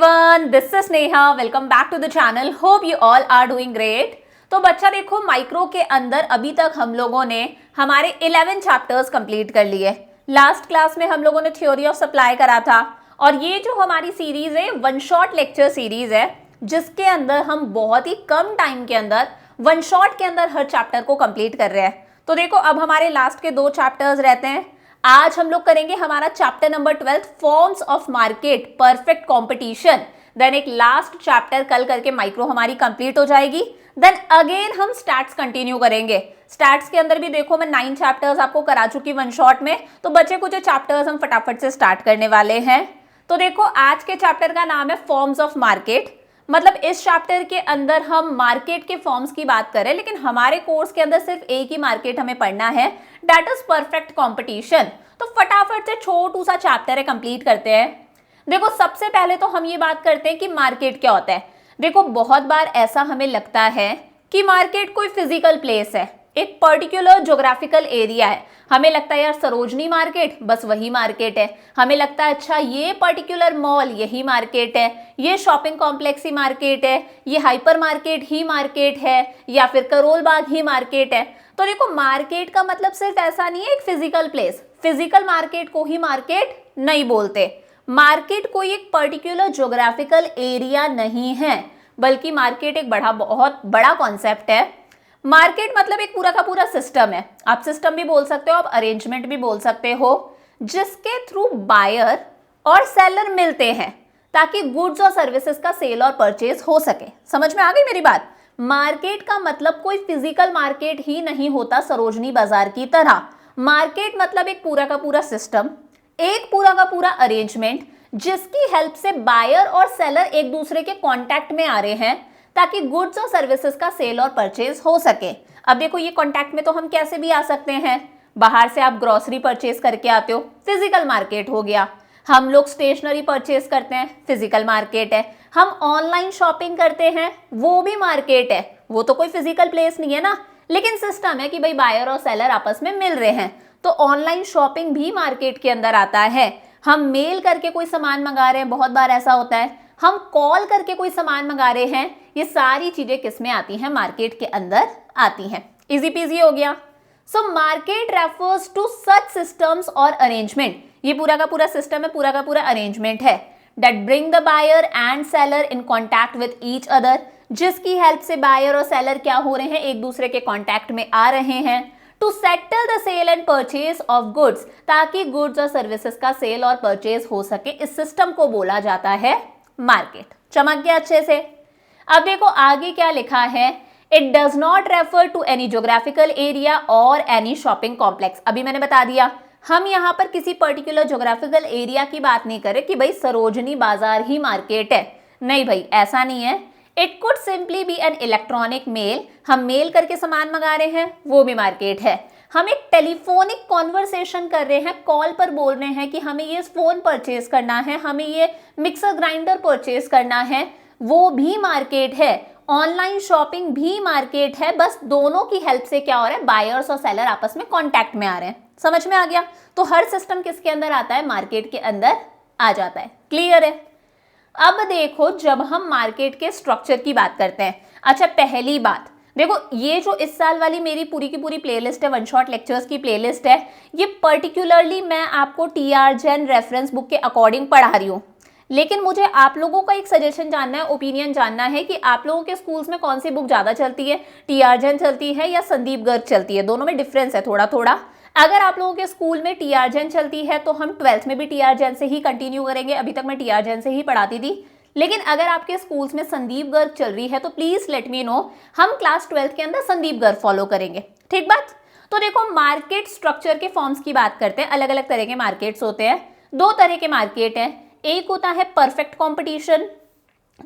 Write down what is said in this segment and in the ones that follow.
everyone, this is Neha. Welcome back to the channel. Hope you all are doing great. तो बच्चा देखो micro के अंदर अभी तक हम लोगों ने हमारे 11 चैप्टर्स कंप्लीट कर लिए। लास्ट क्लास में हम लोगों ने थ्योरी ऑफ सप्लाई करा था और ये जो हमारी सीरीज है वन शॉट लेक्चर सीरीज है जिसके अंदर हम बहुत ही कम टाइम के अंदर वन शॉट के अंदर हर चैप्टर को कंप्लीट कर रहे हैं। तो देखो अब हमारे लास्ट के 2 चैप्टर्स रहते हैं। आज हम लोग करेंगे हमारा chapter number 12 forms of market perfect competition. Then एक लास्ट चैप्टर कल करके माइक्रो हमारी कंप्लीट हो जाएगी। देन अगेन हम स्टैट्स कंटिन्यू करेंगे। स्टैट्स के अंदर भी देखो मैं 9 चैप्टर्स आपको करा चुकी वन शॉट में, तो बचे कुछ चैप्टर्स हम फटाफट से स्टार्ट करने वाले हैं। तो देखो आज के चैप्टर का नाम है फॉर्म्स ऑफ मार्केट। मतलब इस चैप्टर के अंदर हम मार्केट के फॉर्म्स की बात करें, लेकिन हमारे कोर्स के अंदर सिर्फ एक ही मार्केट हमें पढ़ना है, दैट इज परफेक्ट कंपटीशन। तो फटाफट से छोटू सा चैप्टर है कंप्लीट करते हैं। देखो सबसे पहले तो हम ये बात करते हैं कि मार्केट क्या होता है। देखो बहुत बार ऐसा हमें लगता है कि मार्केट कोई फिजिकल प्लेस है, एक पर्टिकुलर ज्योग्राफिकल एरिया है। हमें लगता है यार सरोजनी मार्केट बस वही मार्केट है। हमें लगता है अच्छा ये पर्टिकुलर मॉल यही मार्केट है, ये शॉपिंग कॉम्प्लेक्स ही मार्केट है, ये हाइपर मार्केट ही मार्केट है, या फिर करोल बाग ही मार्केट है। तो देखो मार्केट का मतलब सिर्फ ऐसा नहीं है एक फिजिकल प्लेस। फिजिकल मार्केट को ही मार्केट नहीं बोलते। मार्केट कोई एक पर्टिकुलर ज्योग्राफिकल एरिया नहीं है, बल्कि मार्केट एक बहुत बड़ा कॉन्सेप्ट है। मार्केट मतलब एक पूरा का पूरा सिस्टम है। आप सिस्टम भी बोल सकते हो, आप अरेंजमेंट भी बोल सकते हो, जिसके थ्रू बायर और सेलर मिलते हैं ताकि गुड्स और सर्विसेज का सेल और परचेज हो सके। समझ में आ गई मेरी बात? मार्केट का मतलब कोई फिजिकल मार्केट ही नहीं होता सरोजनी बाजार की तरह। मार्केट मतलब एक पूरा का पूरा सिस्टम, एक पूरा का पूरा अरेंजमेंट, जिसकी हेल्प से बायर और सेलर एक दूसरे के कांटेक्ट में आ रहे हैं ताकि गुड्स और सर्विसेज का सेल और परचेज हो सके। अब देखो ये कांटेक्ट में तो हम कैसे भी आ सकते हैं। बाहर से आप ग्रोसरी परचेज करके आते हो, फिजिकल मार्केट हो गया। हम लोग स्टेशनरी परचेज करते हैं, फिजिकल मार्केट है। हम ऑनलाइन शॉपिंग करते हैं, वो भी मार्केट है। वो तो कोई फिजिकल प्लेस नहीं है ना, लेकिन सिस्टम है कि भाई बायर और सेलर आपस में मिल रहे हैं। तो ऑनलाइन शॉपिंग भी मार्केट के अंदर आता है। हम मेल करके कोई सामान मंगा रहे हैं, बहुत बार ऐसा होता है। हम कॉल करके कोई सामान मंगा रहे हैं, ये सारी चीजें किसमें आती हैं? मार्केट के अंदर आती हैं। इजी पीजी हो गया। So market refers to such systems और अरेंजमेंट। ये पूरा का पूरा सिस्टम है, पूरा का पूरा अरेंजमेंट है that bring the buyer and seller in contact with each other, जिसकी हेल्प से बायर और सेलर क्या हो रहे हैं? एक दूसरे के कॉन्टैक्ट में आ रहे हैं to settle the sale and purchase of goods, ताकि गुड्स और सर्विसेज का सेल और परचेज हो सके। इस सिस्टम को बोला जाता है मार्केट। चमक गया अच्छे से? अब देखो आगे क्या लिखा है, it does not refer to any geographical area और एनी शॉपिंग कॉम्प्लेक्स। अभी मैंने बता दिया हम यहाँ पर किसी पर्टिकुलर ज्योग्राफिकल एरिया की बात नहीं करें कि भाई सरोजनी बाजार ही मार्केट है। नहीं भाई ऐसा नहीं है। It could simply be an electronic mail. हम मेल करके सामान मंगा रहे हैं, वो भी मार्केट है। हम एक टेलीफोनिक कॉन्वर्सेशन कर रहे हैं, कॉल पर बोल रहे हैं कि हमें ये फोन परचेज करना है, हमें ये मिक्सर ग्राइंडर परचेज करना है, वो भी मार्केट है। ऑनलाइन शॉपिंग भी मार्केट है। बस दोनों की हेल्प से क्या हो रहा है? बायर्स और सेलर आपस में कांटेक्ट में आ रहे हैं। समझ में आ गया? तो हर सिस्टम किसके अंदर आता है? मार्केट के अंदर आ जाता है। क्लियर है? अब देखो जब हम मार्केट के स्ट्रक्चर की बात करते हैं, अच्छा पहली बात देखो ये जो इस साल वाली मेरी पूरी की पूरी प्लेलिस्ट है, वन शॉट लेक्चर्स की प्लेलिस्ट है, ये पर्टिकुलरली मैं आपको टीआर जैन रेफरेंस बुक के अकॉर्डिंग पढ़ा रही हूँ। लेकिन मुझे आप लोगों का एक सजेशन जानना है, ओपिनियन जानना है कि आप लोगों के स्कूल्स में कौन सी बुक ज़्यादा चलती है, टीआर जैन चलती है या संदीप गर्ग चलती है? दोनों में डिफरेंस है थोड़ा थोड़ा। अगर आप लोगों के स्कूल में टीआर जैन चलती है तो हम 12th में भी टीआर जैन से ही कंटिन्यू करेंगे। अभी तक मैं टीआर जैन से ही पढ़ाती थी। लेकिन अगर आपके स्कूल्स में संदीप गर्ग चल रही है तो प्लीज लेट मी नो, हम क्लास 12th के अंदर संदीप गर्ग फॉलो करेंगे। ठीक बात? तो देखो मार्केट स्ट्रक्चर के फॉर्म्स की बात करते हैं। अलग अलग तरह के मार्केट्स होते हैं। 2 तरह के मार्केट हैं। एक होता है परफेक्ट कंपटीशन,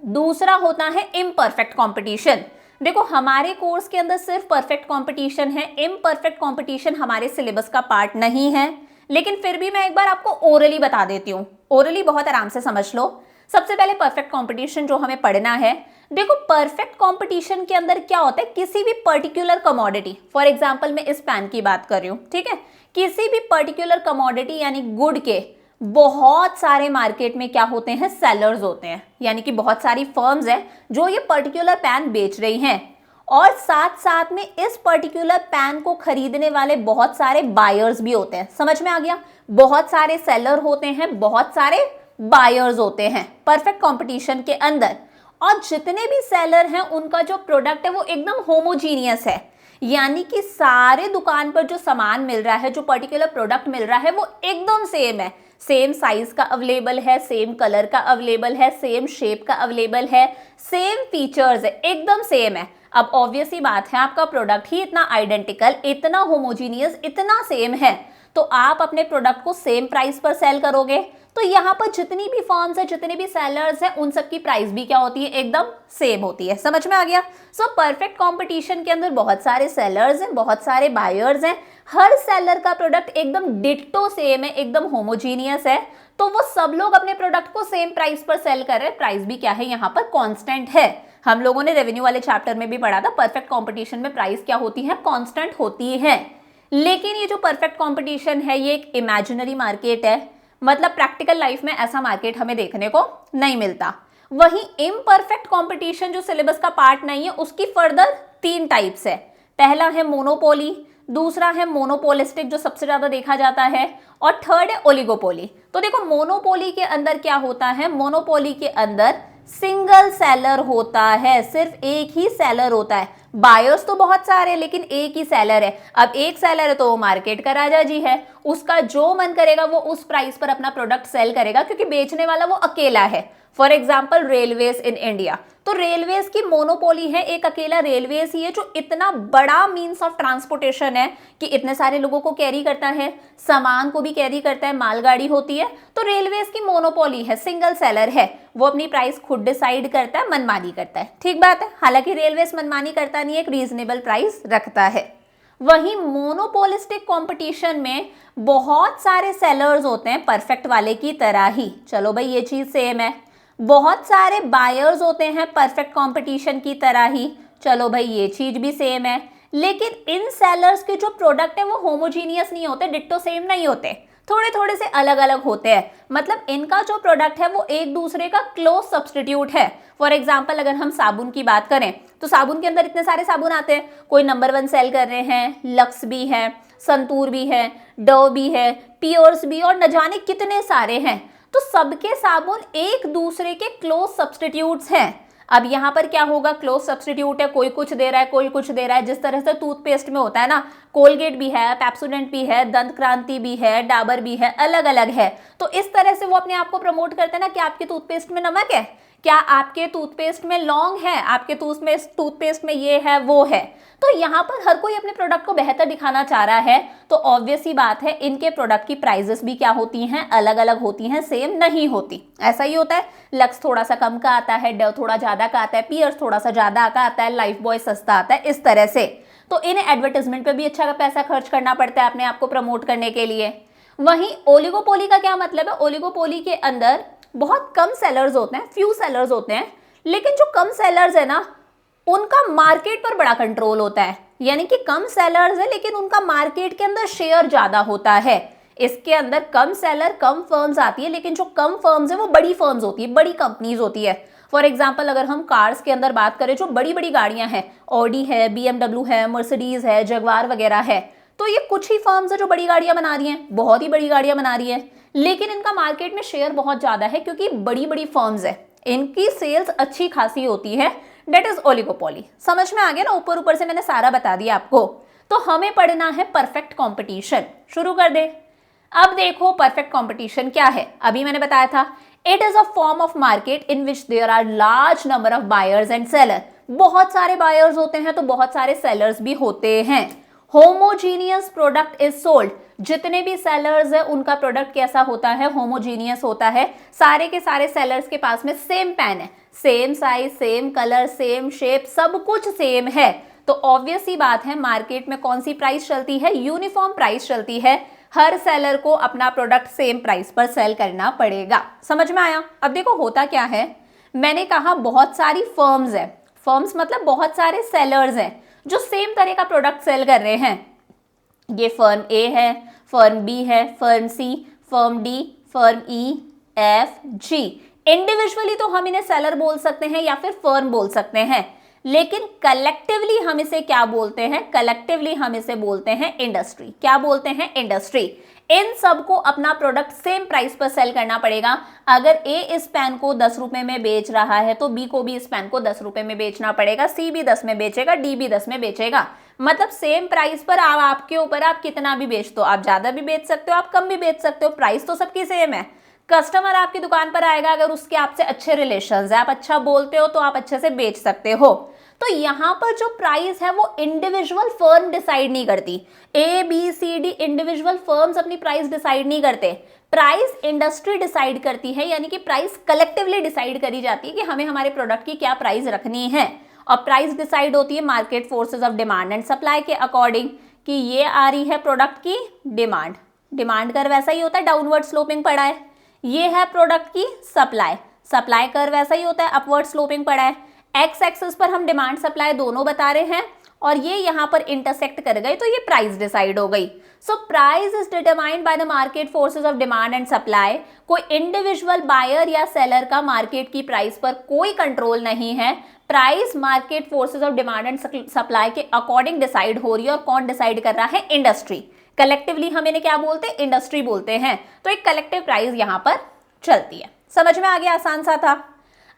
दूसरा होता है इम्परफेक्ट कंपटीशन। देखो हमारे कोर्स के अंदर सिर्फ परफेक्ट कंपटीशन है, इम्परफेक्ट कंपटीशन हमारे सिलेबस का पार्ट नहीं है। लेकिन फिर भी मैं एक बार आपको ओरली बता देती हूँ, ओरली बहुत आराम से समझ लो। सबसे पहले परफेक्ट कंपटीशन जो हमें पढ़ना है, देखो परफेक्ट कंपटीशन के अंदर क्या होता है? किसी भी पर्टिकुलर कमोडिटी, फॉर एग्जांपल मैं इस पेन की बात कर रही हूँ, ठीक है, किसी भी पर्टिकुलर कमोडिटी यानी गुड के बहुत सारे मार्केट में क्या होते हैं, सेलर्स होते हैं, यानी कि बहुत सारी फर्म्स हैं जो ये पर्टिकुलर पैन बेच रही हैं, और साथ साथ में इस पर्टिकुलर पैन को खरीदने वाले बहुत सारे बायर्स भी होते हैं। समझ में आ गया? बहुत सारे सेलर होते हैं, बहुत सारे बायर्स होते हैं परफेक्ट कंपटीशन के अंदर, और जितने भी सेलर हैं उनका जो प्रोडक्ट है वो एकदम होमोजीनियस है, यानी कि सारे दुकान पर जो सामान मिल रहा है, जो पर्टिकुलर प्रोडक्ट मिल रहा है वो एकदम सेम है, सेम साइज का अवेलेबल है, सेम कलर का अवेलेबल है, सेम शेप का अवेलेबल है, सेम फीचर्स है, एकदम सेम है। अब ऑब्वियस ही बात है, आपका प्रोडक्ट ही इतना आइडेंटिकल, इतना होमोजीनियस, इतना सेम है, तो आप अपने प्रोडक्ट को सेम प्राइस पर सेल करोगे। तो यहाँ पर जितनी भी फर्म्स है, जितने भी सेलर्स हैं, उन सब की प्राइस भी क्या होती है, एकदम सेम होती है। समझ में आ गया? सो परफेक्ट कंपटीशन के अंदर बहुत सारे सेलर्स हैं, बहुत सारे बायर्स हैं, हर सेलर का प्रोडक्ट एकदम डिट्टो सेम है, एकदम होमोजीनियस है, तो वो सब लोग अपने प्रोडक्ट को सेम प्राइस पर सेल कर रहे हैं। प्राइस भी क्या है, यहाँ पर कांस्टेंट है। हम लोगों ने रेवेन्यू वाले चैप्टर में भी पढ़ा था, परफेक्ट कंपटीशन में प्राइस क्या होती है, कांस्टेंट होती है। लेकिन ये जो परफेक्ट कंपटीशन है ये एक इमेजिनरी मार्केट है, मतलब प्रैक्टिकल लाइफ में ऐसा मार्केट हमें देखने को नहीं मिलता। वहीं इम्परफेक्ट कंपटीशन जो सिलेबस का पार्ट नहीं है, उसकी फर्दर 3 टाइप्स है। पहला है मोनोपोली, दूसरा है मोनोपोलिस्टिक जो सबसे ज्यादा देखा जाता है, और थर्ड है ओलिगोपोली। तो देखो मोनोपोली के अंदर क्या होता है, मोनोपोली के अंदर सिंगल सेलर होता है, सिर्फ एक ही सेलर होता है। बायर्स तो बहुत सारे लेकिन एक ही सेलर है। अब एक सेलर है तो वो मार्केट का राजा जी है, उसका जो मन करेगा वो उस प्राइस पर अपना प्रोडक्ट सेल करेगा, क्योंकि बेचने वाला वो अकेला है। For example railways in India, तो रेलवेज की मोनोपोली है, एक अकेला रेलवेज ही है जो इतना बड़ा मीन्स ऑफ ट्रांसपोर्टेशन है कि इतने सारे लोगों को कैरी करता है, सामान को भी कैरी करता है, मालगाड़ी होती है, तो रेलवेज की मोनोपोली है, सिंगल सेलर है, वो अपनी प्राइस खुद डिसाइड करता है, मनमानी करता है। ठीक बात है, हालांकि रेलवेज मनमानी करता नहीं, एक रीजनेबल प्राइस रखता है। वहीं मोनोपोलिस्टिक कंपटीशन में बहुत सारे सेलर्स होते हैं, परफेक्ट वाले की तरह ही। चलो भाई ये चीज सेम है। बहुत सारे बायर्स होते हैं परफेक्ट कंपटीशन की तरह ही। चलो भाई ये चीज भी सेम है। लेकिन इन सेलर्स के जो प्रोडक्ट है वो होमोजीनियस नहीं होते, डिट्टो सेम नहीं होते, थोड़े थोड़े से अलग अलग होते हैं। मतलब इनका जो प्रोडक्ट है वो एक दूसरे का क्लोज सब्सटीट्यूट है। फॉर एग्जाम्पल अगर हम साबुन की बात करें तो साबुन के अंदर इतने सारे साबुन आते हैं, कोई नंबर 1 सेल कर रहे हैं, लक्स भी है, संतूर भी है, डव भी है, पियर्स भी, और न जाने कितने सारे हैं। तो सबके साबुन एक दूसरे के क्लोज सब्सटीट्यूट्स हैं। अब यहाँ पर क्या होगा, क्लोज सब्सटीट्यूट है, कोई कुछ दे रहा है, कोई कुछ दे रहा है। जिस तरह से टूथपेस्ट में होता है ना, कोलगेट भी है, पेप्सोडेंट भी है, दंत क्रांति भी है, डाबर भी है, अलग अलग है। तो इस तरह से वो अपने आप को प्रमोट करते हैं ना कि आपके टूथपेस्ट में नमक है, क्या आपके टूथपेस्ट में लौंग है, आपके टूथपेस्ट में ये है वो है। तो यहाँ पर हर कोई अपने प्रोडक्ट को बेहतर दिखाना चाह रहा है, तो ऑब्वियस ही बात है इनके प्रोडक्ट की प्राइजेस भी क्या होती हैं, अलग अलग होती हैं, सेम नहीं होती। ऐसा ही होता है, लक्स थोड़ा सा कम का आता है, डव थोड़ा ज्यादा का आता है, पियर्स थोड़ा सा ज्यादा का आता है, लाइफ बॉय सस्ता आता है, इस तरह से। तो इन्हें एडवर्टाइजमेंट पे भी अच्छा पैसा खर्च करना पड़ता है अपने आप को प्रमोट करने के लिए। वहीं ओलिगोपोली का क्या मतलब है, ओलिगोपोली के अंदर बहुत कम सेलर्स होते हैं, फ्यू सेलर्स होते हैं, लेकिन जो कम सेलर्स है ना उनका मार्केट पर बड़ा कंट्रोल होता है। यानी कि कम सेलर्स है लेकिन उनका मार्केट के अंदर शेयर ज्यादा होता है। इसके अंदर कम सेलर, कम फर्म्स आती है, लेकिन जो कम फर्म्स है वो बड़ी फर्म्स होती है, बड़ी कंपनीज होती है। फॉर एग्जाम्पल अगर हम कार्स के अंदर बात करें, जो बड़ी बड़ी गाड़ियां हैं, ऑडी है, BMW है, मर्सिडीज है, जगवार वगैरह है, तो ये कुछ ही फर्म्स है जो बड़ी गाड़ियां बना रही हैं, बहुत ही बड़ी गाड़ियां बना रही हैं, लेकिन इनका मार्केट में शेयर बहुत ज्यादा है क्योंकि बड़ी बड़ी फर्म्स है, इनकी सेल्स अच्छी खासी होती है। That is oligopoly. समझ में आ गया ना, ऊपर ऊपर से मैंने सारा बता दिया आपको। तो हमें पढ़ना है परफेक्ट कंपटीशन। शुरू कर दे। अब देखो परफेक्ट कंपटीशन क्या है। अभी मैंने बताया था it is a form of market in which there are large number of buyers and seller. बहुत सारे बायर्स होते हैं तो बहुत सारे सेलर्स भी होते हैं। Homogeneous product is sold. जितने भी सेलर्स है उनका प्रोडक्ट कैसा होता है, होमोजीनियस होता है। सारे के सारे सेलर्स के पास में सेम पेन है, same size, same colour, same shape, सब कुछ सेम है। तो ऑब्वियस ही बात है मार्केट में कौन सी प्राइस चलती है, यूनिफॉर्म प्राइस चलती है। हर सेलर को अपना प्रोडक्ट सेम प्राइस पर सेल करना पड़ेगा। समझ में आया? अब देखो होता क्या है, मैंने कहा बहुत सारी फर्म्स है, फर्म्स मतलब बहुत सारे सेलर्स हैं जो सेम तरह का प्रोडक्ट सेल कर रहे हैं। ये फर्म ए है, फर्म बी है, firm C, firm D, firm ई, एफ, जी। इंडिविजुअली तो हम इन्हें सेलर बोल सकते हैं या फिर फर्म बोल सकते हैं, लेकिन कलेक्टिवली हम इसे क्या बोलते हैं? कलेक्टिवली हम इसे बोलते हैं इंडस्ट्री। क्या बोलते हैं? इंडस्ट्री। इन सबको अपना प्रोडक्ट सेम प्राइस पर सेल करना पड़ेगा। अगर ए इस पेन को 10 रुपए में बेच रहा है तो बी को भी इस पेन को 10 रुपए में बेचना पड़ेगा, सी भी 10 में बेचेगा, डी भी 10 में बेचेगा। मतलब सेम प्राइस पर आपके ऊपर, आप कितना भी बेच दो, आप ज्यादा भी बेच सकते हो, आप कम भी बेच सकते हो, प्राइस तो सबकी सेम है। कस्टमर आपकी दुकान पर आएगा अगर उसके आपसे अच्छे रिलेशंस है, आप अच्छा बोलते हो तो आप अच्छे से बेच सकते हो। तो यहां पर जो प्राइस है वो इंडिविजुअल फर्म डिसाइड नहीं करती। A B C D individual firms अपनी प्राइस डिसाइड नहीं करते, प्राइस इंडस्ट्री डिसाइड करती है, यानी कि प्राइस कलेक्टिवली डिसाइड करी जाती है कि हमें हमारे प्रोडक्ट की क्या प्राइस रखनी है। और प्राइस डिसाइड होती है market forces of demand and supply के अकॉर्डिंग, कि ये आ रही है प्रोडक्ट की डिमांड, डिमांड कर वैसा ही होता है, डाउनवर्ड स्लोपिंग पड़ा है। ये है प्रोडक्ट की सप्लाई, सप्लाई कर वैसा ही होता है, अपवर्ड स्लोपिंग पड़ा है। एक्स एक्सिस पर हम डिमांड सप्लाई दोनों बता रहे हैं और ये यहां पर इंटरसेक्ट कर गए तो ये प्राइस डिसाइड हो गई। So price is determined by the market forces of demand and supply. कोई इंडिविजुअल बायर या सेलर का मार्केट की प्राइस पर कोई कंट्रोल नहीं है, price market forces of demand and supply के अकॉर्डिंग डिसाइड हो रही है। और कौन डिसाइड कर रहा है? इंडस्ट्री। कलेक्टिवली हम इन्हें क्या बोलते हैं? इंडस्ट्री बोलते हैं। तो एक कलेक्टिव प्राइस यहां पर चलती है। समझ में आ गया? आसान सा था।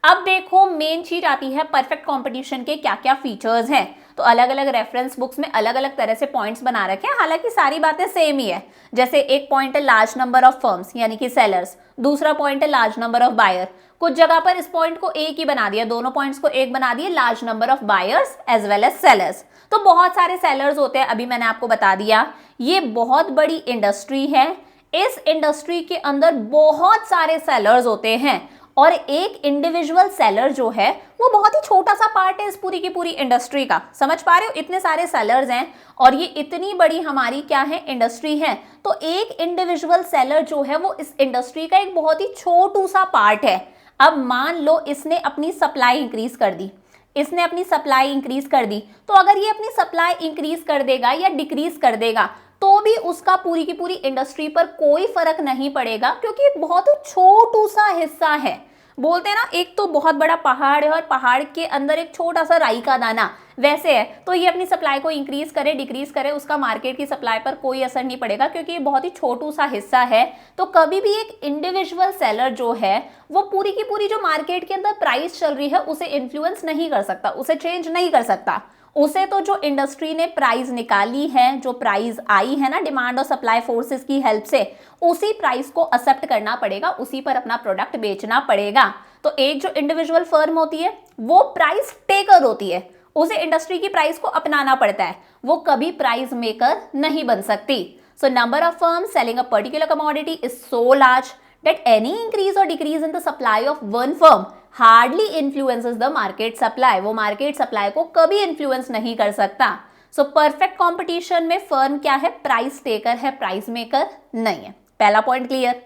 अब देखो मेन चीज आती है परफेक्ट कंपटीशन के क्या क्या फीचर्स हैं। तो अलग अलग रेफरेंस बुक्स में अलग अलग तरह से पॉइंट्स बना रखे हैं, हालांकि सारी बातें सेम ही है। जैसे एक पॉइंट है लार्ज नंबर ऑफ फर्म्स यानी कि सेलर्स, दूसरा पॉइंट है लार्ज नंबर ऑफ बायर। कुछ जगह पर इस पॉइंट को एक ही बना दिया, दोनों पॉइंट्स को एक बना दिया, large number of buyers as well as sellers. तो बहुत सारे सेलर्स होते हैं, अभी मैंने आपको बता दिया। ये बहुत बड़ी इंडस्ट्री है, इस इंडस्ट्री के अंदर बहुत सारे सेलर्स होते हैं और एक इंडिविजुअल सेलर जो है वो बहुत ही छोटा सा पार्ट है इस पूरी की पूरी इंडस्ट्री का। समझ पा रहे हो? इतने सारे सेलर्स हैं और ये इतनी बड़ी हमारी क्या है? इंडस्ट्री है। तो एक इंडिविजुअल सेलर जो है वो इस इंडस्ट्री का एक बहुत ही छोटू सा पार्ट है। अब मान लो इसने अपनी सप्लाई इंक्रीज कर दी, इसने अपनी सप्लाई इंक्रीज कर दी, तो अगर ये अपनी सप्लाई इंक्रीज कर देगा या डिक्रीज कर देगा तो भी उसका पूरी की पूरी इंडस्ट्री पर कोई फर्क नहीं पड़ेगा, क्योंकि एक बहुत छोटू सा हिस्सा है। बोलते हैं ना, एक तो बहुत बड़ा पहाड़ है और पहाड़ के अंदर एक छोटा सा राई का दाना, वैसे है। तो ये अपनी सप्लाई को इंक्रीज करे डिक्रीज करे, उसका मार्केट की सप्लाई पर कोई असर नहीं पड़ेगा, क्योंकि ये बहुत ही छोटू सा हिस्सा है। तो कभी भी एक इंडिविजुअल सेलर जो है वो पूरी की पूरी जो मार्केट के अंदर प्राइस चल रही है उसे इन्फ्लुएंस नहीं कर सकता, उसे चेंज नहीं कर सकता। उसे तो जो इंडस्ट्री ने प्राइस निकाली है, जो प्राइस आई है ना डिमांड और सप्लाई फोर्सेस की हेल्प से, उसी प्राइस को एक्सेप्ट करना पड़ेगा, उसी पर अपना प्रोडक्ट बेचना पड़ेगा। तो एक जो इंडिविजुअल फर्म होती है वो प्राइस टेकर होती है, उसे इंडस्ट्री की प्राइस को अपनाना पड़ता है, वो कभी प्राइस मेकर नहीं बन सकती। So number of firms selling a particular commodity is so large that any increase or decrease in the supply of one firm hardly influences the market supply। वो मार्केट सप्लाई को कभी influence नहीं कर सकता। So perfect competition में firm क्या है? Price taker है, प्राइस मेकर नहीं है। पहला पॉइंट क्लियर।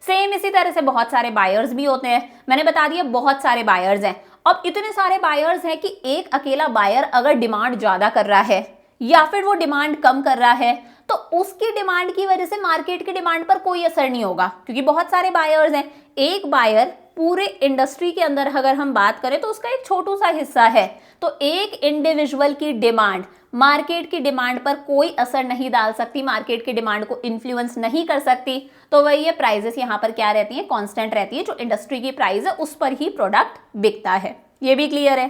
सेम इसी तरह से बहुत सारे बायर्स भी होते हैं, मैंने बता दिया बहुत सारे बायर्स हैं। अब इतने सारे बायर्स हैं कि एक अकेला बायर अगर डिमांड ज्यादा कर रहा है या फिर वो डिमांड कम कर रहा है तो उसकी डिमांड की वजह से मार्केट की डिमांड पर कोई असर नहीं होगा, क्योंकि बहुत सारे बायर्स हैं। एक बायर पूरे इंडस्ट्री के अंदर अगर हम बात करें तो उसका एक छोटू सा हिस्सा है, तो एक इंडिविजुअल की डिमांड मार्केट की डिमांड पर कोई असर नहीं डाल सकती, मार्केट की डिमांड को इन्फ्लुएंस नहीं कर सकती। तो वही ये प्राइजेस यहाँ पर क्या रहती है? कांस्टेंट रहती है, जो इंडस्ट्री की प्राइस है उस पर ही प्रोडक्ट बिकता है। ये भी क्लियर है।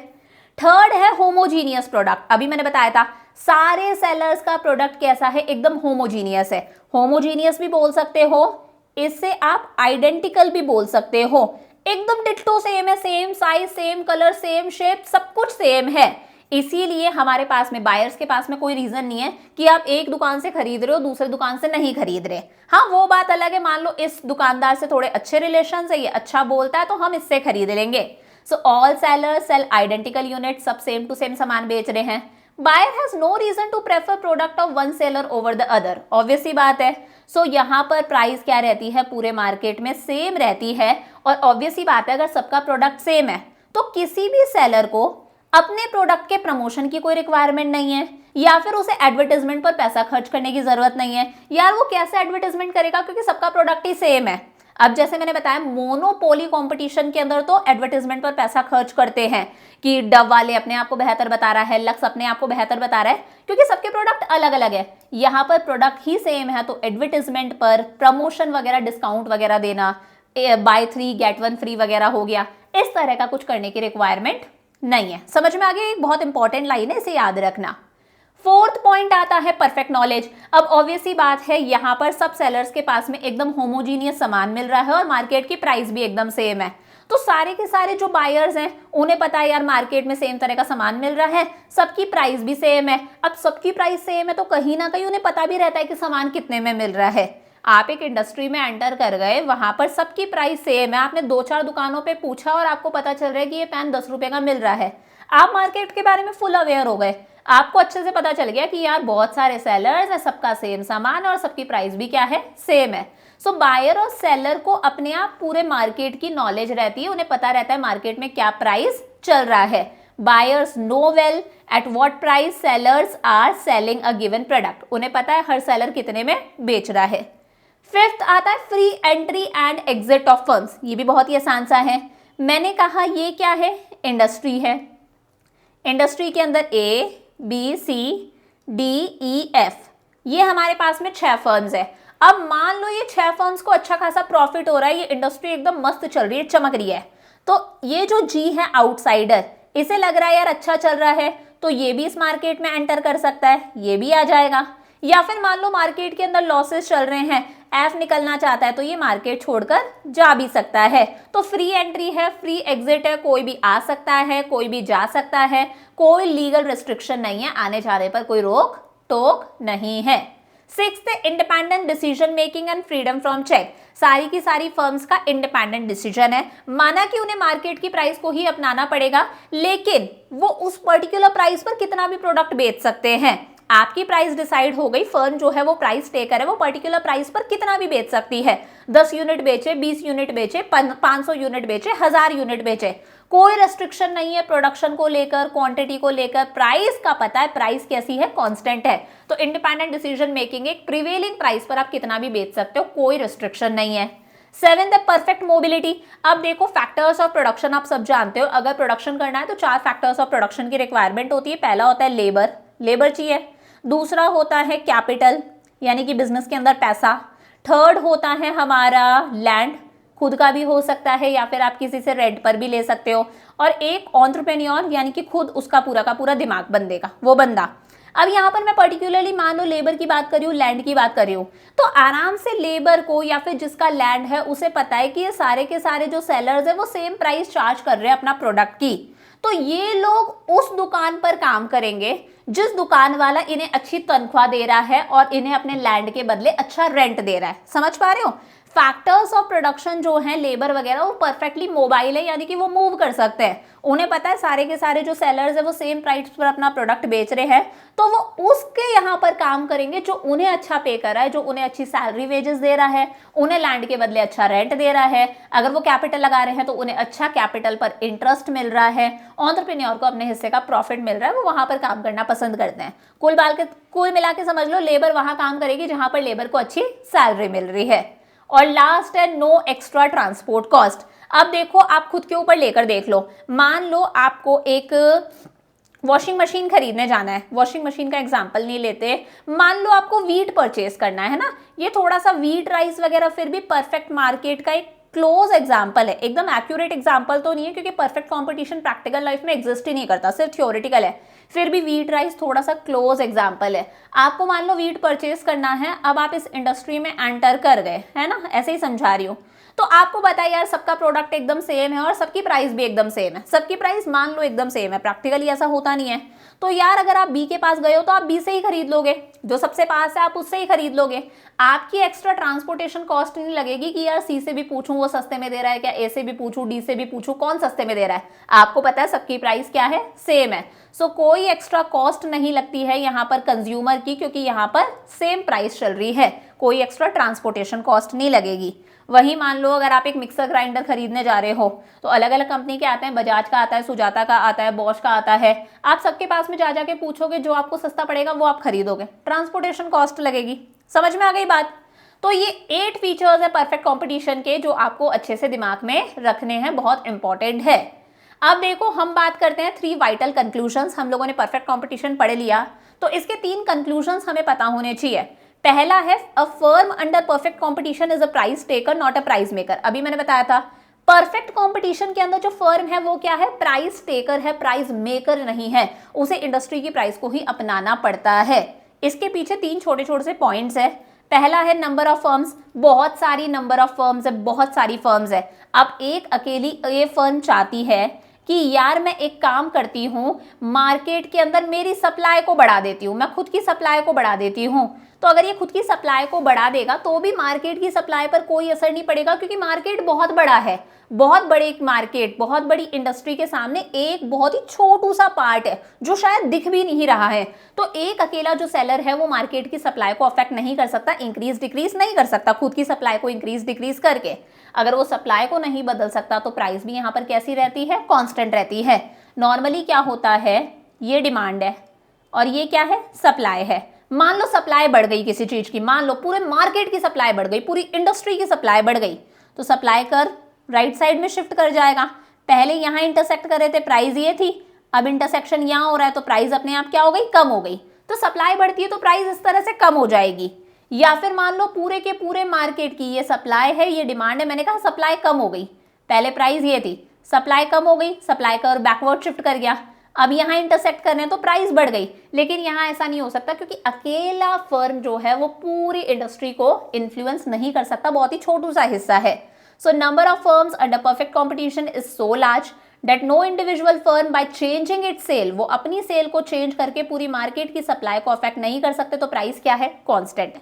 थर्ड है होमोजीनियस प्रोडक्ट। अभी मैंने बताया था सारे सेलर्स का प्रोडक्ट कैसा है? एकदम होमोजीनियस है। होमोजीनियस भी बोल सकते हो, इससे आप आइडेंटिकल भी बोल सकते हो, एकदम डिट्टो सेम है, same size same colour same shape सब कुछ सेम है। इसीलिए हमारे पास में बायर्स के पास में कोई रीजन नहीं है कि आप एक दुकान से खरीद रहे हो दूसरे दुकान से नहीं खरीद रहे। हाँ वो बात अलग है, मान लो इस दुकानदार से थोड़े अच्छे रिलेशन है, ये अच्छा बोलता है तो हम इससे खरीद लेंगे। So all sellers sell identical unit, सब सेम टू सेम सामान बेच रहे हैं। Buyer has no reason to prefer product of one seller over the other। Obvious सी बात है। सो यहाँ पर प्राइस क्या रहती है? पूरे मार्केट में सेम रहती है। और ऑब्वियस सी बात है अगर सबका प्रोडक्ट सेम है तो किसी भी सेलर को अपने प्रोडक्ट के प्रमोशन की कोई रिक्वायरमेंट नहीं है, या फिर उसे एडवर्टाइजमेंट पर पैसा खर्च करने की जरूरत नहीं है। यार वो कैसे एडवर्टाइजमेंट करेगा, क्योंकि सबका प्रोडक्ट ही सेम है। अब जैसे मैंने बताया मोनोपोली कंपटीशन के अंदर तो एडवर्टाइजमेंट पर पैसा खर्च करते हैं कि डव वाले अपने आप को बेहतर बता रहा है, लक्स अपने आप को बेहतर बता रहा है, क्योंकि सबके प्रोडक्ट अलग अलग है। यहाँ पर प्रोडक्ट ही सेम है तो एडवर्टाइजमेंट पर प्रमोशन वगैरह, डिस्काउंट वगैरह देना, बाय 3 गेट 1 फ्री वगैरह हो गया, इस तरह का कुछ करने की रिक्वायरमेंट नहीं है। समझ में आ गया? एक बहुत इंपॉर्टेंट लाइन है, इसे याद रखना। फोर्थ पॉइंट आता है परफेक्ट नॉलेज। अब ऑब्वियस ही बात है, यहाँ पर सब सेलर्स के पास में एकदम होमोजीनियस सामान मिल रहा है और मार्केट की प्राइस भी एकदम सेम है, तो सारे के सारे जो बायर्स हैं उन्हें पता है यार मार्केट में सेम तरह का सामान मिल रहा है, सबकी प्राइस भी सेम है। अब सबकी प्राइस सेम है तो कहीं ना कहीं उन्हें पता भी रहता है कि सामान कितने में मिल रहा है। आप एक इंडस्ट्री में एंटर कर गए, वहां पर सबकी प्राइस सेम है, आपने 2-4 दुकानों पे पूछा और आपको पता चल रहा है कि ये पेन 10 रुपए का मिल रहा है, आप मार्केट के बारे में फुल अवेयर हो गए, आपको अच्छे से पता चल गया कि यार बहुत सारे सेलर्स हैं, सबका सेम सामान और सबकी प्राइस भी क्या है, सेम है। सो बायर और सेलर को अपने आप पूरे मार्केट की नॉलेज रहती है, उन्हें पता रहता है मार्केट में क्या प्राइस चल रहा है। Buyers know well at what price sellers are selling a given product, उन्हें पता है हर सेलर कितने में बेच रहा है। फिफ्थ आता है free entry and exit of firms. ये भी बहुत ही आसान सा है। मैंने कहा ये क्या है, इंडस्ट्री है। इंडस्ट्री के अंदर A B C D E F, ये हमारे पास में 6 फर्म्स है। अब मान लो ये 6 फर्म्स को अच्छा खासा प्रॉफिट हो रहा है, ये इंडस्ट्री एकदम मस्त चल रही है, चमक रही है, तो ये जो जी है आउटसाइडर, इसे लग रहा है यार अच्छा चल रहा है, तो ये भी इस मार्केट में एंटर कर सकता है, ये भी आ जाएगा। या फिर मान लो मार्केट के अंदर लॉसेस चल रहे हैं, एफ निकलना चाहता है, तो ये मार्केट छोड़कर जा भी सकता है। तो फ्री एंट्री है, फ्री एग्जिट है, कोई भी आ सकता है, कोई भी जा सकता है, कोई लीगल रिस्ट्रिक्शन नहीं है, आने जाने पर कोई रोक टोक नहीं है। Sixth, independent decision making and freedom from check. सारी की सारी फर्म्स का इंडिपेंडेंट डिसीजन है, माना कि उन्हें मार्केट की प्राइस को ही अपनाना पड़ेगा, लेकिन वो उस पर्टिकुलर प्राइस पर कितना भी प्रोडक्ट बेच सकते हैं। आपकी प्राइस डिसाइड हो गई, फर्म जो है वो प्राइस टेकर है, वो पर्टिकुलर प्राइस पर कितना भी बेच सकती है, 10 यूनिट बेचे, 20 यूनिट बेचे, 500 यूनिट बेचे, 1000 यूनिट बेचे, कोई रेस्ट्रिक्शन नहीं है प्रोडक्शन को लेकर, क्वांटिटी को लेकर, प्राइस का पता है, प्राइस कैसी है, कांस्टेंट है। तो इंडिपेंडेंट डिसीजन मेकिंग, एक प्रिवेलिंग प्राइस पर आप कितना भी बेच सकते हो, कोई रेस्ट्रिक्शन नहीं है। 7th, perfect mobility. अब देखो फैक्टर्स ऑफ प्रोडक्शन आप सब जानते हो, अगर प्रोडक्शन करना है तो 4 फैक्टर्स ऑफ प्रोडक्शन की रिक्वायरमेंट होती है। पहला होता है लेबर, लेबर चाहिए। दूसरा होता है कैपिटल, यानी कि बिजनेस के अंदर पैसा। थर्ड होता है हमारा लैंड, खुद का भी हो सकता है या फिर आप किसी से रेंट पर भी ले सकते हो। और एक एंटरप्रेन्योर, यानी कि खुद उसका पूरा का पूरा दिमाग बंदे का, वो बंदा। अब यहाँ पर मैं पर्टिकुलरली मान लो लेबर की बात कर रही हूँ, लैंड की बात कर रही हूँ, तो आराम से लेबर को या फिर जिसका लैंड है उसे पता है कि ये सारे के सारे जो सेलर्स है वो सेम प्राइस चार्ज कर रहे हैं अपना प्रोडक्ट की, तो ये लोग उस दुकान पर काम करेंगे जिस दुकान वाला इन्हें अच्छी तनख्वाह दे रहा है और इन्हें अपने लैंड के बदले अच्छा रेंट दे रहा है। समझ पा रहे हो? फैक्टर्स ऑफ प्रोडक्शन जो हैं लेबर वगैरह, वो परफेक्टली मोबाइल है, यानी कि वो मूव कर सकते हैं, उन्हें पता है सारे के सारे जो सेलर्स है वो सेम प्राइस पर अपना प्रोडक्ट बेच रहे हैं, तो वो उसके यहाँ पर काम करेंगे जो उन्हें अच्छा पे कर रहा है, जो उन्हें अच्छी सैलरी वेजेस दे रहा है, उन्हें लैंड के बदले अच्छा रेंट दे रहा है। अगर वो कैपिटल लगा रहे हैं तो उन्हें अच्छा कैपिटल पर इंटरेस्ट मिल रहा है, एंटरप्रेन्योर को अपने हिस्से का प्रॉफिट मिल रहा है, वो वहां पर काम करना पसंद करते हैं। कुल मिला के समझ लो लेबर वहां काम करेगी जहां पर लेबर को अच्छी सैलरी मिल रही है। और लास्ट है नो एक्स्ट्रा ट्रांसपोर्ट कॉस्ट। अब देखो आप खुद के ऊपर लेकर देख लो, मान लो आपको एक वॉशिंग मशीन खरीदने जाना है, वॉशिंग मशीन का एग्जांपल नहीं लेते, मान लो आपको वीट परचेज करना है ना, ये थोड़ा सा वीट राइस वगैरह फिर भी परफेक्ट मार्केट का एक क्लोज एग्जाम्पल है, एकदम एक्यूरेट एग्जाम्पल तो नहीं है क्योंकि परफेक्ट कंपटीशन प्रैक्टिकल लाइफ में एग्जिस्ट ही नहीं करता, सिर्फ थ्योरेटिकल है, फिर भी वीट राइस थोड़ा सा क्लोज एग्जाम्पल है। आपको मान लो वीट परचेज करना है, अब आप इस इंडस्ट्री में एंटर कर गए, है ना, ऐसे ही समझा रही हूँ, तो आपको पता है यार सबका प्रोडक्ट एकदम सेम है और सबकी प्राइस भी एकदम सेम है, सबकी प्राइस मान लो एकदम सेम है, प्रैक्टिकली ऐसा होता नहीं है, तो यार अगर आप बी के पास गए हो तो आप बी से ही खरीद लोगे, जो सबसे पास है आप उससे ही खरीद लोगे, आपकी एक्स्ट्रा ट्रांसपोर्टेशन कॉस्ट नहीं लगेगी कि यार सी से भी पूछूं वो सस्ते में दे रहा है क्या, ए से भी पूछूं, डी से भी पूछूं कौन सस्ते में दे रहा है, आपको पता है सबकी प्राइस क्या है, सेम है। सो कोई एक्स्ट्रा कॉस्ट नहीं लगती है यहाँ पर कंज्यूमर की, क्योंकि यहाँ पर सेम प्राइस चल रही है, कोई एक्स्ट्रा ट्रांसपोर्टेशन कॉस्ट नहीं लगेगी। वही मान लो अगर आप एक मिक्सर ग्राइंडर खरीदने जा रहे हो तो अलग अलग कंपनी के आते हैं, बजाज का आता है, सुजाता का आता है, बॉश का आता है, आप सबके पास में जा जाके पूछोगे, जो आपको सस्ता पड़ेगा वो आप खरीदोगे, ट्रांसपोर्टेशन कॉस्ट लगेगी। समझ में आ गई बात? तो ये 8 फीचर्स है परफेक्ट कंपटीशन के जो आपको अच्छे से दिमाग में रखने हैं, बहुत इंपॉर्टेंट है। अब देखो हम बात करते हैं 3 वाइटल कंक्लूजन्स। हम लोगों ने परफेक्ट कंपटीशन पढ़ लिया, तो इसके 3 कंक्लूजन्स हमें पता होने चाहिए। पहला है a firm under perfect competition is a price taker not a price maker. अभी मैंने बताया था परफेक्ट कंपटीशन के अंदर जो फर्म है वो क्या है, प्राइस टेकर है, प्राइस मेकर नहीं है। उसे इंडस्ट्री की प्राइस को ही अपनाना पड़ता है। इसके पीछे 3 छोटे छोटे से पॉइंट्स है। पहला है नंबर ऑफ फर्म्स, बहुत सारी नंबर ऑफ फर्म्स है, बहुत सारी फर्म्स है। अब एक अकेली ये फर्म चाहती है कि यार मैं एक काम करती हूँ, मार्केट के अंदर मेरी सप्लाई को बढ़ा देती हूँ, मैं खुद की सप्लाई को बढ़ा देती हूँ। तो अगर ये खुद की सप्लाई को बढ़ा देगा तो भी मार्केट की सप्लाई पर कोई असर नहीं पड़ेगा, क्योंकि मार्केट बहुत बड़ा है, बहुत बड़ी मार्केट, बहुत बड़ी इंडस्ट्री के सामने एक बहुत ही छोटू सा पार्ट है जो शायद दिख भी नहीं रहा है। तो एक अकेला जो सेलर है वो मार्केट की सप्लाई को अफेक्ट नहीं कर सकता, इंक्रीज डिक्रीज नहीं कर सकता खुद की सप्लाई को इंक्रीज डिक्रीज करके। अगर वो सप्लाई को नहीं बदल सकता तो प्राइस भी यहाँ पर कैसी रहती है, कांस्टेंट रहती है। नॉर्मली क्या होता है, ये डिमांड है और ये क्या है, सप्लाई है। मान लो सप्लाई बढ़ गई किसी चीज की, मान लो पूरे मार्केट की सप्लाई बढ़ गई, पूरी इंडस्ट्री की सप्लाई बढ़ गई, तो सप्लाई कर राइट साइड में शिफ्ट कर जाएगा। पहले यहाँ इंटरसेक्ट कर रहे थे, प्राइस ये थी, अब इंटरसेक्शन यहाँ हो रहा है तो प्राइस अपने आप क्या हो गई, कम हो गई। तो सप्लाई बढ़ती है तो प्राइस इस तरह से कम हो जाएगी। या फिर मान लो पूरे के पूरे मार्केट की ये सप्लाई है, ये डिमांड है, मैंने कहा सप्लाई कम हो गई, पहले प्राइस ये थी, सप्लाई कम हो गई, सप्लाई कर बैकवर्ड शिफ्ट कर गया, अब यहाँ इंटरसेक्ट कर रहे हैं तो प्राइस बढ़ गई। लेकिन यहाँ ऐसा नहीं हो सकता, क्योंकि अकेला फर्म जो है वो पूरी इंडस्ट्री को इन्फ्लुएंस नहीं कर सकता, बहुत ही छोटू सा हिस्सा है। So number of firms under perfect competition is so large that no individual firm by changing its sale, वो अपनी सेल को चेंज करके पूरी मार्केट की सप्लाई को अफेक्ट नहीं कर सकते, तो प्राइस क्या है, कांस्टेंट,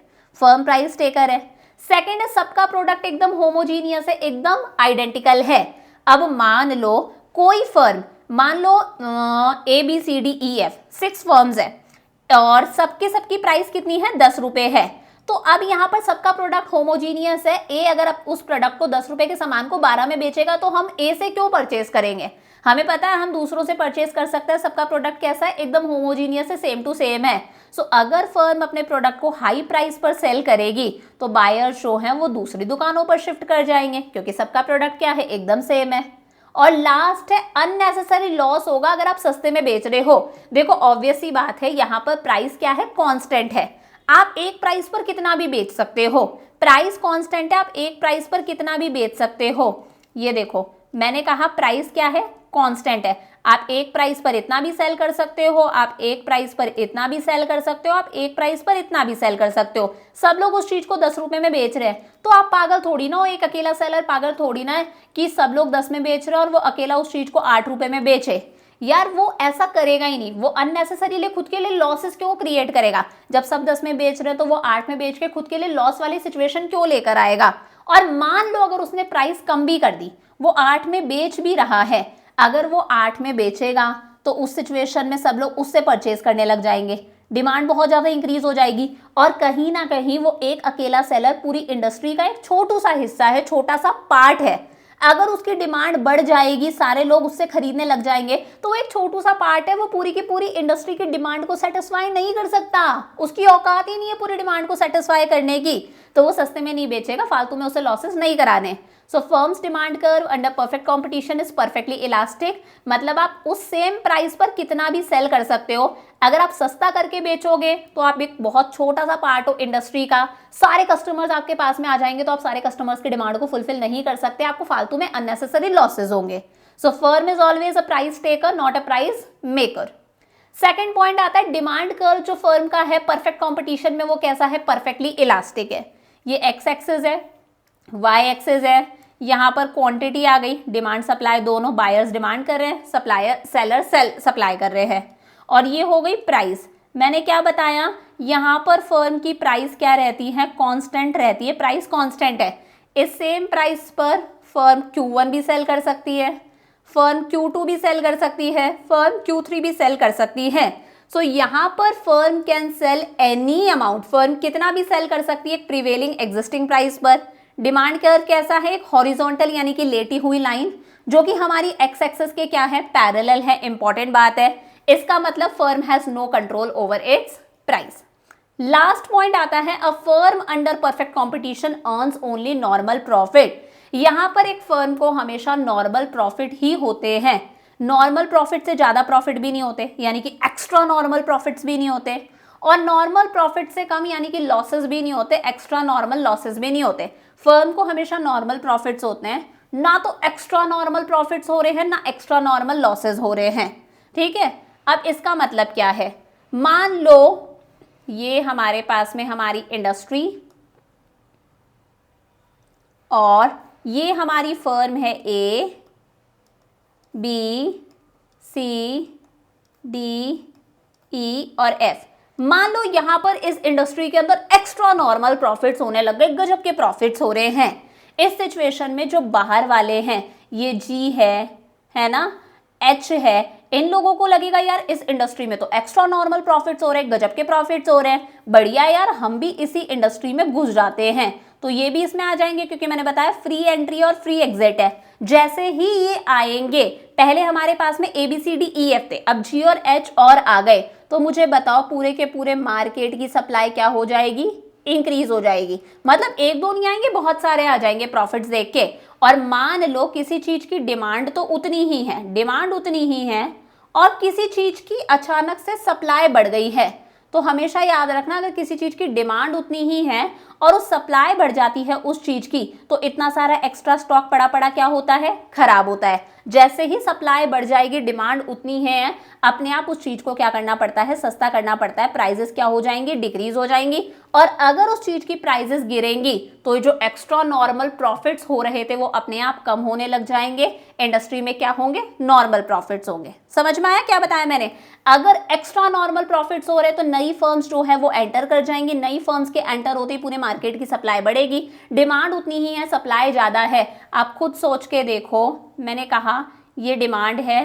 फर्म प्राइस टेकर है। सेकंड है सबका प्रोडक्ट एकदम होमोजीनियस है, एकदम आइडेंटिकल है। अब मान लो कोई फर्म, मान लो ABCDEF 6 फर्म्स है और सबकी प्राइस कितनी है, 10 रुपए है। तो अब यहाँ पर सबका प्रोडक्ट होमोजीनियस है। ए अगर अब उस प्रोडक्ट को 10 रुपए के सामान को 12 में बेचेगा तो हम ए से क्यों परचेज करेंगे, हमें पता है हम दूसरों से परचेज कर सकते हैं, सबका प्रोडक्ट कैसा है, एकदम होमोजीनियस है, सेम टू सेम है। सो अगर फर्म अपने प्रोडक्ट को हाई प्राइस पर सेल करेगी तो बायर जो है वो दूसरी दुकानों पर शिफ्ट कर जाएंगे, क्योंकि सबका प्रोडक्ट क्या है, एकदम सेम है। और लास्ट है अननेसेसरी लॉस होगा अगर आप सस्ते में बेच रहे हो। देखो ऑब्वियस सी बात है, यहाँ पर प्राइस क्या है, कांस्टेंट है, आप एक प्राइस पर कितना भी बेच सकते हो, प्राइस कांस्टेंट है, आप एक प्राइस पर कितना भी बेच सकते हो। ये देखो मैंने कहा प्राइस क्या है, कांस्टेंट है, आप एक प्राइस पर इतना भी सेल कर सकते हो, आप एक प्राइस पर इतना भी सेल कर सकते हो, आप एक प्राइस पर इतना भी सेल कर सकते हो। सब लोग उस चीज को 10 रुपए में बेच रहे हैं, तो आप पागल थोड़ी ना हो, एक अकेला सेलर पागल थोड़ी ना है कि सब लोग 10 में बेच रहे हैं और वो अकेला उस चीज को 8 रुपए में बेचे। यार वो ऐसा करेगा ही नहीं, वो अननेसेसरीली खुद के लिए लॉसेस क्यों क्रिएट करेगा, जब सब 10 में बेच रहे हैं तो वो 8 में बेच के खुद के लिए लॉस वाली सिचुएशन क्यों लेकर आएगा। और मान लो अगर उसने प्राइस कम भी कर दी, वो 8 में बेच भी रहा है, अगर वो 8 में बेचेगा तो उस सिचुएशन में सब लोग उससे परचेज करने लग जाएंगे, डिमांड बहुत ज्यादा इंक्रीज हो जाएगी, और कहीं ना कहीं वो एक अकेला सेलर पूरी इंडस्ट्री का एक छोटू सा हिस्सा है, छोटा सा पार्ट है। अगर उसकी डिमांड बढ़ जाएगी, सारे लोग उससे खरीदने लग जाएंगे, तो वो एक छोटू सा पार्ट है, वो पूरी की पूरी इंडस्ट्री की डिमांड को सेटिस्फाई नहीं कर सकता, उसकी औकात ही नहीं है पूरी डिमांड को सेटिस्फाई करने की, तो वो सस्ते में नहीं बेचेगा, फालतू में उसे लॉसेस नहीं कराने। So firms demand curve under perfect competition is perfectly elastic, मतलब आप उस सेम प्राइस पर कितना भी सेल कर सकते हो। अगर आप सस्ता करके बेचोगे तो आप एक बहुत छोटा सा पार्ट हो इंडस्ट्री का, सारे कस्टमर्स आपके पास में आ जाएंगे, तो आप सारे कस्टमर्स की डिमांड को फुलफिल नहीं कर सकते, आपको फालतू में अननेसेसरी लॉसेज होंगे। So firm is always a price taker not a price maker. Second point आता है डिमांड कर्व जो फर्म का है परफेक्ट कॉम्पिटिशन में, वो कैसा है, परफेक्टली इलास्टिक है। ये एक्स एक्सिस है, वाई एक्सिस है, यहाँ पर क्वांटिटी आ गई, डिमांड सप्लाई दोनों, बायर्स डिमांड कर रहे हैं, सप्लायर सेलर सेल सप्लाई कर रहे हैं, और ये हो गई प्राइस। मैंने क्या बताया, यहाँ पर फर्म की प्राइस क्या रहती है, कांस्टेंट रहती है, प्राइस कांस्टेंट है। इस सेम प्राइस पर फर्म Q1 भी सेल कर सकती है, फर्म Q2 भी सेल कर सकती है, फर्म Q3 भी सेल कर सकती है। सो यहाँ पर firm can sell any amount, firm कितना भी सेल कर सकती है प्रिवेलिंग एग्जिस्टिंग प्राइस पर। डिमांड कर्व कैसा है, एक हॉरिजॉन्टल यानी कि लेटी हुई लाइन, जो कि हमारी एक्स एक्सिस के क्या है, पैरेलल है, इंपॉर्टेंट बात है। इसका मतलब firm has no control over its price. Last point आता है a firm under perfect competition earns only normal profit. यहां पर एक फर्म को हमेशा नॉर्मल प्रॉफिट ही होते हैं, नॉर्मल प्रॉफिट से ज्यादा प्रॉफिट भी नहीं होते, यानी कि एक्स्ट्रा नॉर्मल प्रॉफिट्स भी नहीं होते, और नॉर्मल प्रॉफिट से कम यानी कि लॉसेस भी नहीं होते, एक्स्ट्रा नॉर्मल लॉसेस भी नहीं होते। फर्म को हमेशा नॉर्मल प्रॉफिट्स होते हैं, ना तो एक्स्ट्रा नॉर्मल प्रॉफिट्स हो रहे हैं ना एक्स्ट्रा नॉर्मल लॉसेस हो रहे हैं। ठीक है, अब इसका मतलब क्या है, मान लो ये हमारे पास में हमारी इंडस्ट्री और ये हमारी फर्म है ए, बी, सी, डी, ई और एफ। मान लो यहां पर इस इंडस्ट्री के अंदर एक्स्ट्रा नॉर्मल प्रॉफिट्स होने लग गए, गजब के प्रॉफिट्स हो रहे हैं। इस सिचुएशन में जो बाहर वाले हैं, ये जी है ना, एच है, इन लोगों को लगेगा यार इस इंडस्ट्री में तो एक्स्ट्रा नॉर्मल प्रॉफिट्स हो रहे हैं, गजब के प्रॉफिट्स हो रहे हैं, बढ़िया यार हम भी इसी इंडस्ट्री में घुस जाते हैं। तो ये भी इसमें आ जाएंगे क्योंकि मैंने बताया फ्री एंट्री और फ्री एग्जिट है। जैसे ही ये आएंगे, पहले हमारे पास में A B C D E F थे, अब जी और एच और आ गए, तो मुझे बताओ पूरे के पूरे मार्केट की सप्लाई क्या हो जाएगी, इंक्रीज हो जाएगी। मतलब एक दो नहीं आएंगे, बहुत सारे आ जाएंगे प्रॉफिट्स देख के। और मान लो किसी चीज की डिमांड तो उतनी ही है, डिमांड उतनी ही है, और किसी चीज की अचानक से सप्लाई बढ़ गई है। तो हमेशा याद रखना, अगर किसी चीज की डिमांड उतनी ही है और उस सप्लाई बढ़ जाती है उस चीज की, तो इतना सारा एक्स्ट्रा स्टॉक पड़ा पड़ा क्या होता है, खराब होता है। जैसे ही सप्लाई बढ़ जाएगी, डिमांड उतनी है, अपने आप उस चीज को क्या करना पड़ता है, सस्ता करना पड़ता है, प्राइजेस क्या हो जाएंगी, डिक्रीज हो जाएंगी। और अगर उस चीज की प्राइजेस गिरेंगी तो जो एक्स्ट्रा नॉर्मल प्रॉफिट्स हो रहे थे वो अपने आप कम होने लग जाएंगे, इंडस्ट्री में क्या होंगे, नॉर्मल प्रॉफिट्स होंगे। समझ में आया क्या बताया मैंने? अगर एक्स्ट्रा नॉर्मल प्रॉफिट्स हो रहे तो नई फर्म्स जो है वो एंटर कर जाएंगी, नई फर्म्स के एंटर होते ही पूरे मार्केट की सप्लाई बढ़ेगी। डिमांड उतनी ही है, सप्लाई ज्यादा है, आप खुद सोच के देखो, मैंने कहा ये डिमांड है,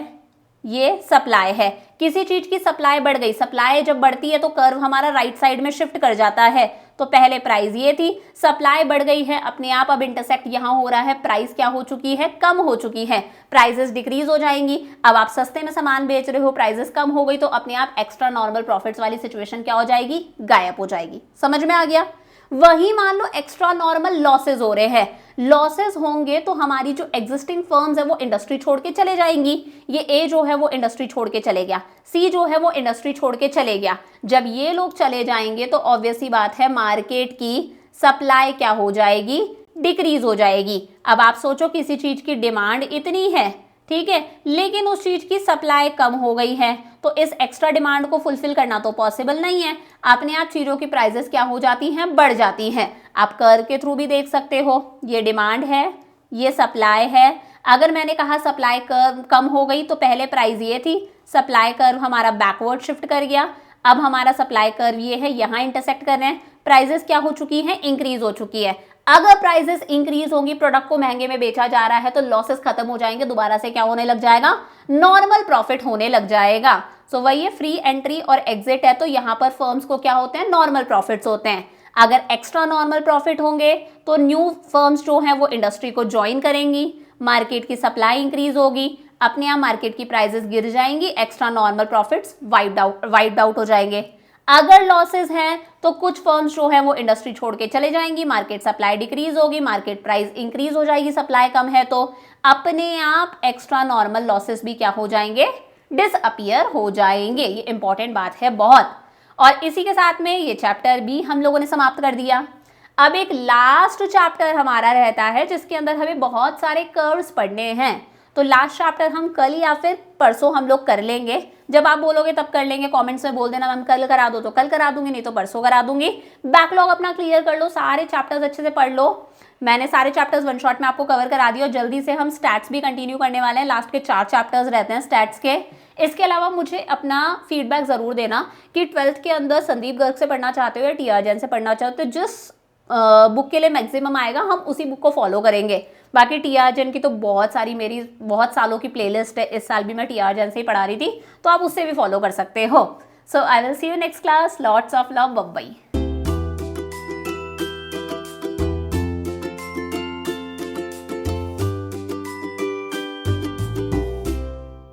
ये सप्लाई है, किसी चीज की सप्लाई बढ़ गई, सप्लाई जब बढ़ती है तो कर्व हमारा राइट साइड में शिफ्ट कर जाता है। तो पहले प्राइस ये थी, सप्लाई बढ़ गई है, अपने आप अब इंटरसेक्ट यहां हो रहा है, प्राइस क्या हो चुकी है, कम हो चुकी है, प्राइसेस डिक्रीज हो जाएंगी। अब आप सस्ते में सामान बेच रहे हो, प्राइसेस कम हो गई, तो अपने आप एक्स्ट्रा नॉर्मल प्रॉफिट्स वाली सिचुएशन क्या हो जाएगी, गायब हो जाएगी। समझ में आ गया? वही मान लो एक्स्ट्रा नॉर्मल लॉसेज हो रहे हैं, लॉसेज होंगे तो हमारी जो एग्जिस्टिंग फर्म्स है वो इंडस्ट्री छोड़ के चले जाएंगी। ये ए जो है वो इंडस्ट्री छोड़ के चले गया, सी जो है वो इंडस्ट्री छोड़ के चले गया। जब ये लोग चले जाएंगे तो ऑब्वियस सी बात है मार्केट की सप्लाई क्या हो जाएगी, डिक्रीज हो जाएगी। अब आप सोचो किसी चीज की डिमांड इतनी है, ठीक है, लेकिन उस चीज की सप्लाई कम हो गई है, तो इस एक्स्ट्रा डिमांड को फुलफिल करना तो पॉसिबल नहीं है। अपने आप चीजों की प्राइसेस क्या हो जाती हैं, बढ़ जाती हैं। आप कर्व के थ्रू भी देख सकते हो, ये डिमांड है, ये सप्लाई है। अगर मैंने कहा सप्लाई कर्व कम हो गई तो पहले प्राइस ये थी, सप्लाई कर्व हमारा बैकवर्ड शिफ्ट कर गया, अब हमारा सप्लाई कर्व ये है, यहाँ इंटरसेक्ट कर रहे हैं, प्राइसेस क्या हो चुकी है, इंक्रीज हो चुकी है। अगर प्राइसेस इंक्रीज होंगी, प्रोडक्ट को महंगे में बेचा जा रहा है, तो लॉसेस खत्म हो जाएंगे, दोबारा से क्या होने लग जाएगा, नॉर्मल प्रॉफिट होने लग जाएगा। सो वही ये फ्री एंट्री और एग्जिट है, तो यहाँ पर फर्म्स को क्या होते हैं, नॉर्मल प्रॉफिट्स होते हैं। अगर एक्स्ट्रा नॉर्मल प्रॉफिट होंगे तो न्यू फर्म्स जो हैं वो इंडस्ट्री को ज्वाइन करेंगी, मार्केट की सप्लाई इंक्रीज होगी, अपने आप मार्केट की प्राइसेस गिर जाएंगी, extra normal profits wiped out हो जाएंगे। अगर लॉसेस हैं तो कुछ फर्म्स जो है वो इंडस्ट्री छोड़ के चले जाएंगी, मार्केट सप्लाई डिक्रीज होगी, मार्केट प्राइस इंक्रीज हो जाएगी, सप्लाई कम है तो अपने आप एक्स्ट्रा नॉर्मल लॉसेस भी क्या हो जाएंगे, डिसअपियर हो जाएंगे। ये इंपॉर्टेंट बात है बहुत। और इसी के साथ में ये चैप्टर भी हम लोगों ने समाप्त कर दिया। अब एक लास्ट चैप्टर हमारा रहता है जिसके अंदर हमें बहुत सारे कर्व्स पढ़ने हैं। तो लास्ट चैप्टर हम कल या फिर परसों हम लोग कर लेंगे, जब आप बोलोगे तब कर लेंगे। कमेंट्स में बोल देना मैम कल करा दो, तो कल करा दूंगी, नहीं तो परसों करा दूंगी। बैकलॉग अपना क्लियर कर लो, सारे चैप्टर्स अच्छे से पढ़ लो। मैंने सारे चैप्टर्स वन शॉट में आपको कवर करा दिया और जल्दी से हम स्टैट्स भी कंटिन्यू करने वाले हैं। लास्ट के 4 चैप्टर्स रहते हैं स्टैट्स के। इसके अलावा मुझे अपना फीडबैक ज़रूर देना कि 12th के अंदर संदीप गर्ग से पढ़ना चाहते हो या टी आर जैन से पढ़ना चाहते हो। जिस बुक के लिए मैक्सिमम आएगा हम उसी बुक को फॉलो करेंगे। बाकी टी आर जैन की तो बहुत सारी मेरी बहुत सालों की प्लेलिस्ट है, इस साल भी मैं टी आर जैन से ही पढ़ा रही थी, तो आप उससे भी फॉलो कर सकते हो। So I will see you next class. Lots of love, bye bye.